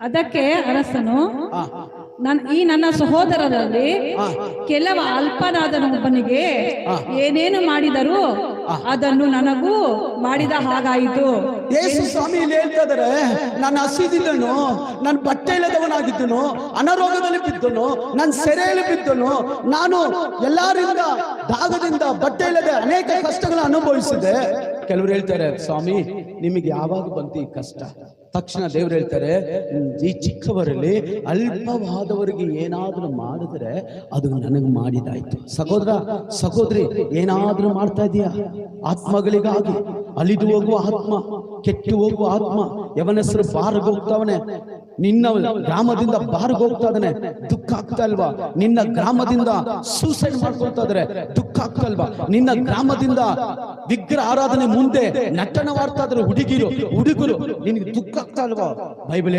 ಅದಕ್ಕೆ ಅರಸನು ನನ್ನ ಸಹೋದರರಲ್ಲಿ ಕೆಲವ ಅಲ್ಪನಾದನೊಬ್ಬನಿಗೆ ಏನೇನು ಮಾಡಿದರೂ ಅದನ್ನು ನನಗೂ ಮಾಡಿದ ಹಾಗಾಯಿತು. ಯೇಸು ಸ್ವಾಮಿ ಇಲ್ಲಿ ಹೇಳ್ತಾ ಇದಾರೆ, ನಾನು ಹಸಿದಿದ್ದನು, ನಾನು ಬಟ್ಟೆ ಇಲ್ಲದವನಾಗಿದ್ದನು, ಅನಾರೋಗ್ಯದಲ್ಲಿ ಬಿದ್ದನು, ನಾನು ಸೆರೆಯಲ್ಲಿ ಬಿದ್ದನು, ನಾನು ಎಲ್ಲರಿಂದ ದಾಗದಿಂದ ಬಟ್ಟೆ ಇಲ್ಲದೆ ಅನೇಕ ಕಷ್ಟಗಳನ್ನು ಅನುಭವಿಸಿದೆ. ಕೆಲವರು ಹೇಳ್ತಾರೆ, ಸ್ವಾಮಿ ನಿಮಗೆ ಯಾವಾಗ ಬಂತು ಈ ಕಷ್ಟ? ತಕ್ಷಣ ದೇವರು ಹೇಳ್ತಾರೆ, ಈ ಚಿಕ್ಕವರಲ್ಲಿ ಅಲ್ಪವಾದವರಿಗೆ ಏನಾದ್ರೂ ಮಾಡಿದ್ರೆ ಅದು ನನಗೆ ಮಾಡಿದಾಯ್ತು. ಸಹೋದರ ಸಹೋದರಿ, ಏನಾದ್ರೂ ಮಾಡ್ತಾ ಇದೀಯಾ? ಆತ್ಮಗಳಿಗಾಗಿ ಅಲಿದು ಹೋಗುವ ಆತ್ಮ, ಕೆಟ್ಟು ಹೋಗುವ ಆತ್ಮ, ಯವನಸರು ಬಾರ್ಗ ಹೋಗ್ತಾವನೆ, ನಿನ್ನ ಗ್ರಾಮದಿಂದ ಬಾರ್ಗ ಹೋಗ್ತಾ ಇದ್ದಾನೆ, ದುಃಖ ಆಗ್ತಾ ಇಲ್ವಾ? ನಿನ್ನ ಗ್ರಾಮದಿಂದ ಸೂಸೈಡ್ ಮಾಡ್ಕೊಳ್ತಾ ಇದಾರೆ, ದುಃಖ ಆಗ್ತಾ ಇಲ್ವಾ? ನಿನ್ನ ಗ್ರಾಮದಿಂದ ವಿಗ್ರಹ ಆರಾಧನೆ ಮುಂದೆ ನಟನವಾಡ್ತಾ ಇದ್ರೆ ಹುಡುಗರು, ನಿನಗೆ ದುಃಖ ಆಗ್ತಾ ಇಲ್ವಾ? ಬೈಬಲ್